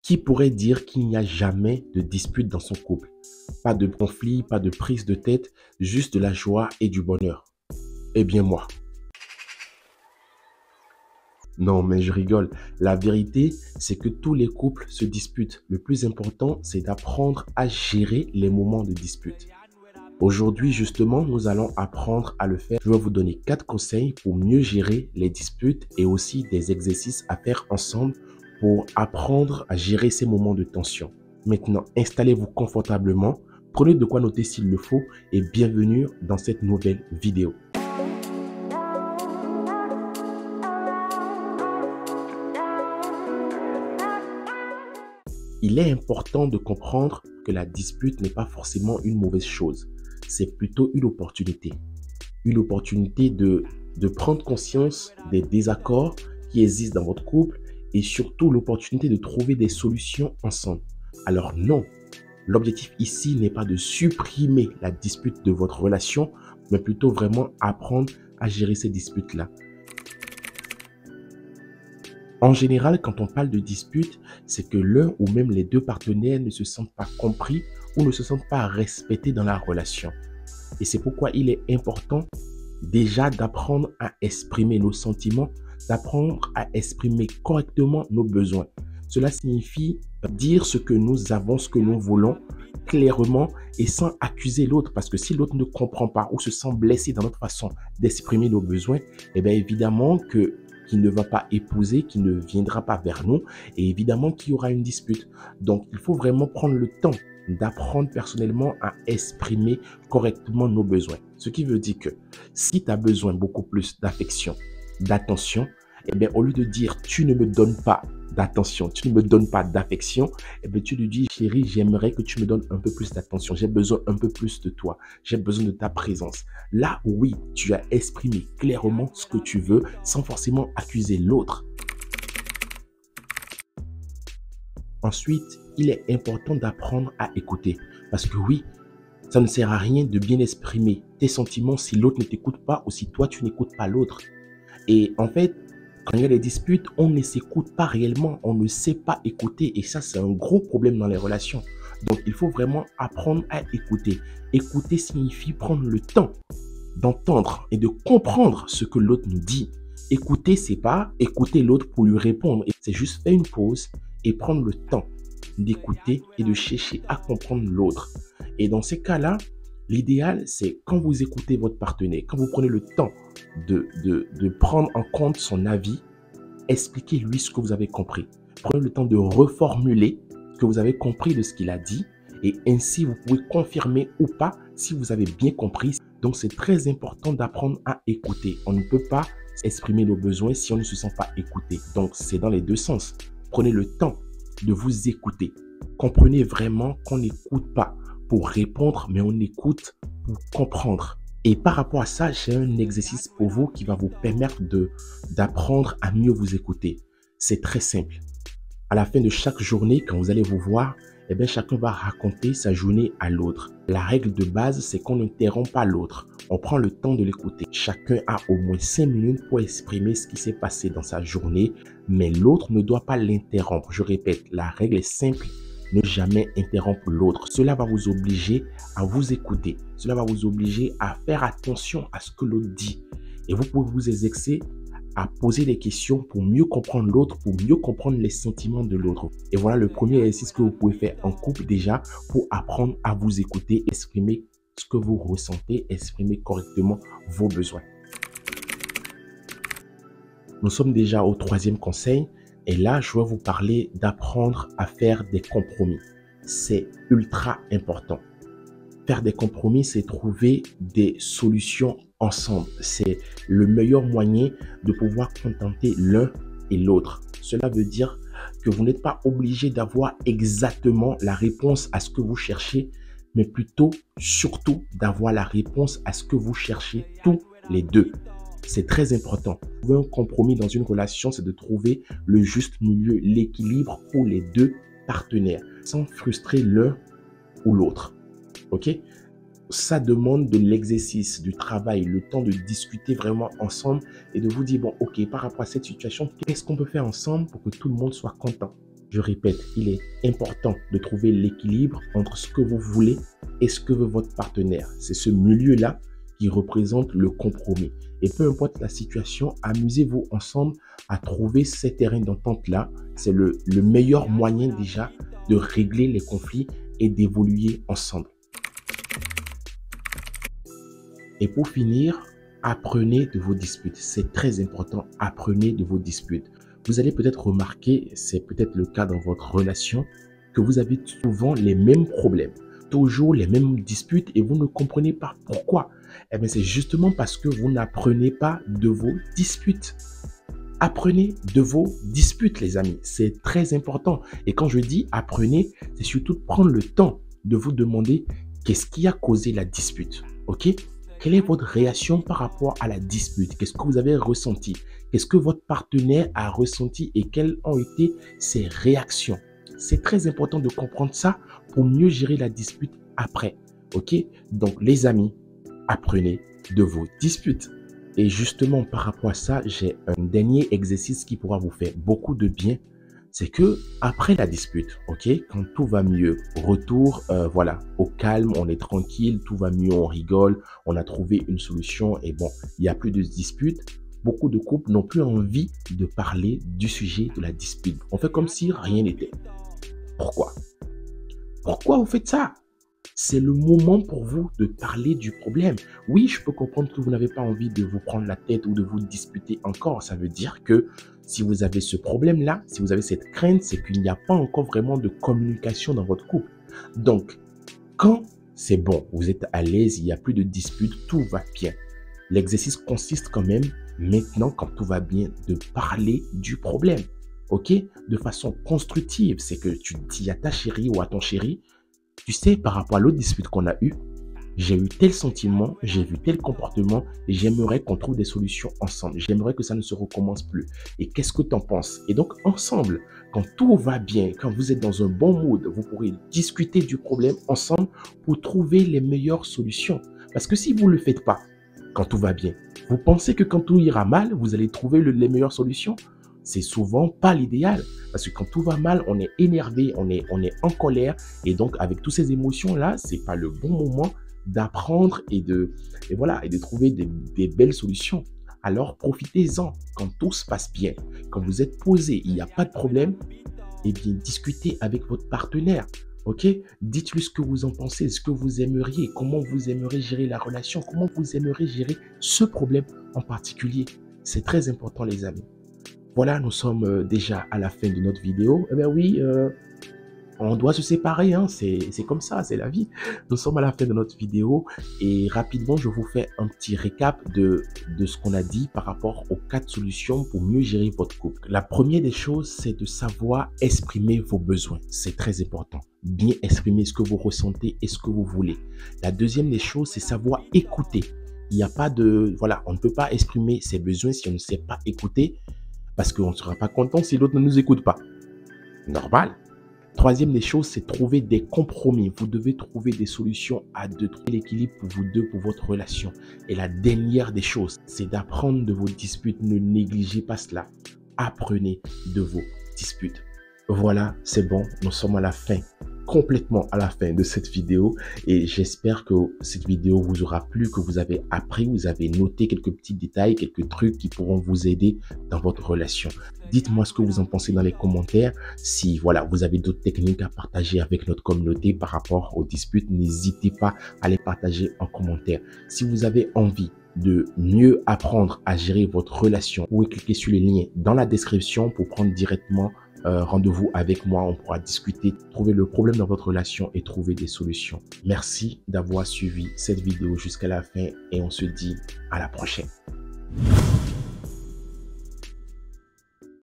Qui pourrait dire qu'il n'y a jamais de dispute dans son couple? Pas de conflit, pas de prise de tête, juste de la joie et du bonheur. Eh bien moi. Non, mais je rigole. La vérité, c'est que tous les couples se disputent. Le plus important, c'est d'apprendre à gérer les moments de dispute. Aujourd'hui, justement, nous allons apprendre à le faire. Je vais vous donner 4 conseils pour mieux gérer les disputes et aussi des exercices à faire ensemble pour apprendre à gérer ces moments de tension. Maintenant, installez-vous confortablement, prenez de quoi noter s'il le faut et bienvenue dans cette nouvelle vidéo. Il est important de comprendre que la dispute n'est pas forcément une mauvaise chose. C'est plutôt une opportunité. Une opportunité de prendre conscience des désaccords qui existent dans votre couple et surtout l'opportunité de trouver des solutions ensemble. Alors non, l'objectif ici n'est pas de supprimer la dispute de votre relation, mais plutôt vraiment apprendre à gérer ces disputes-là. En général, quand on parle de dispute, c'est que l'un ou même les deux partenaires ne se sentent pas compris ou ne se sentent pas respectés dans la relation. Et c'est pourquoi il est important déjà d'apprendre à exprimer nos sentiments, d'apprendre à exprimer correctement nos besoins. Cela signifie dire ce que nous avons, ce que nous voulons, clairement et sans accuser l'autre. Parce que si l'autre ne comprend pas ou se sent blessé dans notre façon d'exprimer nos besoins, eh bien évidemment qu'il ne va pas épouser, qu'il ne viendra pas vers nous et évidemment qu'il y aura une dispute. Donc, il faut vraiment prendre le temps d'apprendre personnellement à exprimer correctement nos besoins. Ce qui veut dire que si tu as besoin beaucoup plus d'affection, d'attention, eh bien, au lieu de dire tu ne me donnes pas d'attention, tu ne me donnes pas d'affection, eh bien, tu lui dis chérie, j'aimerais que tu me donnes un peu plus d'attention, j'ai besoin un peu plus de toi, j'ai besoin de ta présence. Là, oui, tu as exprimé clairement ce que tu veux sans forcément accuser l'autre. Ensuite, il est important d'apprendre à écouter. Parce que oui, ça ne sert à rien de bien exprimer tes sentiments si l'autre ne t'écoute pas ou si toi, tu n'écoutes pas l'autre. Et en fait, quand il y a des disputes, on ne s'écoute pas réellement, on ne sait pas écouter. Et ça, c'est un gros problème dans les relations. Donc, il faut vraiment apprendre à écouter. Écouter signifie prendre le temps d'entendre et de comprendre ce que l'autre nous dit. Écouter, c'est pas écouter l'autre pour lui répondre. C'est juste faire une pause et prendre le temps d'écouter et de chercher à comprendre l'autre. Et dans ces cas-là, l'idéal, c'est quand vous écoutez votre partenaire, quand vous prenez le temps de prendre en compte son avis, expliquez-lui ce que vous avez compris. Prenez le temps de reformuler ce que vous avez compris de ce qu'il a dit et ainsi vous pouvez confirmer ou pas si vous avez bien compris. Donc, c'est très important d'apprendre à écouter. On ne peut pas exprimer nos besoins si on ne se sent pas écouté. Donc, c'est dans les deux sens. Prenez le temps de vous écouter. Comprenez vraiment qu'on n'écoute pas pour répondre, mais on écoute pour comprendre. Et par rapport à ça, j'ai un exercice pour vous qui va vous permettre d'apprendre à mieux vous écouter. C'est très simple. À la fin de chaque journée, quand vous allez vous voir, eh bien, chacun va raconter sa journée à l'autre. La règle de base, c'est qu'on n'interrompt pas l'autre. On prend le temps de l'écouter. Chacun a au moins 5 minutes pour exprimer ce qui s'est passé dans sa journée, mais l'autre ne doit pas l'interrompre. Je répète, la règle est simple. Ne jamais interrompre l'autre. Cela va vous obliger à vous écouter. Cela va vous obliger à faire attention à ce que l'autre dit. Et vous pouvez vous exercer à poser des questions pour mieux comprendre l'autre, pour mieux comprendre les sentiments de l'autre. Et voilà le premier exercice que vous pouvez faire en couple déjà pour apprendre à vous écouter, exprimer ce que vous ressentez, exprimer correctement vos besoins. Nous sommes déjà au 3e conseil et là, je vais vous parler d'apprendre à faire des compromis. C'est ultra important. Faire des compromis, c'est trouver des solutions ensemble. C'est le meilleur moyen de pouvoir contenter l'un et l'autre. Cela veut dire que vous n'êtes pas obligé d'avoir exactement la réponse à ce que vous cherchez, mais plutôt, surtout, d'avoir la réponse à ce que vous cherchez tous les deux. C'est très important. Trouver un compromis dans une relation, c'est de trouver le juste milieu, l'équilibre pour les deux partenaires, sans frustrer l'un ou l'autre. Ok? Ça demande de l'exercice, du travail, le temps de discuter vraiment ensemble et de vous dire, bon, ok, par rapport à cette situation, qu'est-ce qu'on peut faire ensemble pour que tout le monde soit content? Je répète, il est important de trouver l'équilibre entre ce que vous voulez et ce que veut votre partenaire. C'est ce milieu-là qui représente le compromis. Et peu importe la situation, amusez-vous ensemble à trouver ces terrains d'entente-là. C'est le meilleur moyen déjà de régler les conflits et d'évoluer ensemble. Et pour finir, apprenez de vos disputes. C'est très important, apprenez de vos disputes. Vous allez peut-être remarquer, c'est peut-être le cas dans votre relation, que vous avez souvent les mêmes problèmes, toujours les mêmes disputes et vous ne comprenez pas pourquoi. Eh bien, c'est justement parce que vous n'apprenez pas de vos disputes. Apprenez de vos disputes, les amis. C'est très important. Et quand je dis apprenez, c'est surtout de prendre le temps de vous demander qu'est-ce qui a causé la dispute. OK? Quelle est votre réaction par rapport à la dispute? Qu'est-ce que vous avez ressenti? Qu'est-ce que votre partenaire a ressenti et quelles ont été ses réactions? C'est très important de comprendre ça pour mieux gérer la dispute après. OK? Donc, les amis, apprenez de vos disputes. Et justement, par rapport à ça, j'ai un dernier exercice qui pourra vous faire beaucoup de bien. C'est que après la dispute, ok, quand tout va mieux, retour, voilà, au calme, on est tranquille, tout va mieux, on rigole, on a trouvé une solution et bon, il n'y a plus de dispute. Beaucoup de couples n'ont plus envie de parler du sujet de la dispute. On fait comme si rien n'était. Pourquoi? Pourquoi vous faites ça? C'est le moment pour vous de parler du problème. Oui, je peux comprendre que vous n'avez pas envie de vous prendre la tête ou de vous disputer encore. Ça veut dire que si vous avez ce problème-là, si vous avez cette crainte, c'est qu'il n'y a pas encore vraiment de communication dans votre couple. Donc, quand c'est bon, vous êtes à l'aise, il n'y a plus de dispute, tout va bien. L'exercice consiste quand même, maintenant, quand tout va bien, de parler du problème. OK? De façon constructive. C'est que tu dis à ta chérie ou à ton chéri, tu sais, par rapport à l'autre dispute qu'on a eue, j'ai eu tel sentiment, j'ai vu tel comportement et j'aimerais qu'on trouve des solutions ensemble. J'aimerais que ça ne se recommence plus. Et qu'est-ce que tu en penses? Et donc, ensemble, quand tout va bien, quand vous êtes dans un bon mood, vous pourrez discuter du problème ensemble pour trouver les meilleures solutions. Parce que si vous ne le faites pas, quand tout va bien, vous pensez que quand tout ira mal, vous allez trouver les meilleures solutions? C'est souvent pas l'idéal. Parce que quand tout va mal, on est énervé, on est en colère. Et donc, avec toutes ces émotions-là, c'est pas le bon moment d'apprendre et de trouver des belles solutions. Alors, profitez-en quand tout se passe bien. Quand vous êtes posé, il n'y a pas de problème, eh bien, discutez avec votre partenaire. OK? Dites-lui ce que vous en pensez, ce que vous aimeriez, comment vous aimeriez gérer la relation, comment vous aimeriez gérer ce problème en particulier. C'est très important, les amis. Voilà, nous sommes déjà à la fin de notre vidéo. Eh bien oui, on doit se séparer, hein, c'est comme ça, c'est la vie. Nous sommes à la fin de notre vidéo et rapidement, je vous fais un petit récap de ce qu'on a dit par rapport aux 4 solutions pour mieux gérer votre couple. La première des choses, c'est de savoir exprimer vos besoins. C'est très important. Bien exprimer ce que vous ressentez et ce que vous voulez. La deuxième des choses, c'est savoir écouter. Il n'y a pas de... Voilà, on ne peut pas exprimer ses besoins si on ne sait pas écouter. Parce qu'on ne sera pas content si l'autre ne nous écoute pas. Normal. Troisième des choses, c'est trouver des compromis. Vous devez trouver des solutions à deux, trouver l'équilibre pour vous deux, pour votre relation. Et la dernière des choses, c'est d'apprendre de vos disputes. Ne négligez pas cela. Apprenez de vos disputes. Voilà, c'est bon. Nous sommes à la fin, complètement à la fin de cette vidéo. Et j'espère que cette vidéo vous aura plu, que vous avez appris, vous avez noté quelques petits détails, quelques trucs qui pourront vous aider dans votre relation. Dites-moi ce que vous en pensez dans les commentaires. Si voilà, vous avez d'autres techniques à partager avec notre communauté par rapport aux disputes, n'hésitez pas à les partager en commentaire. Si vous avez envie de mieux apprendre à gérer votre relation, vous pouvez cliquer sur le lien dans la description pour prendre directement rendez-vous avec moi. On pourra discuter, trouver le problème dans votre relation et trouver des solutions. Merci d'avoir suivi cette vidéo jusqu'à la fin et on se dit à la prochaine.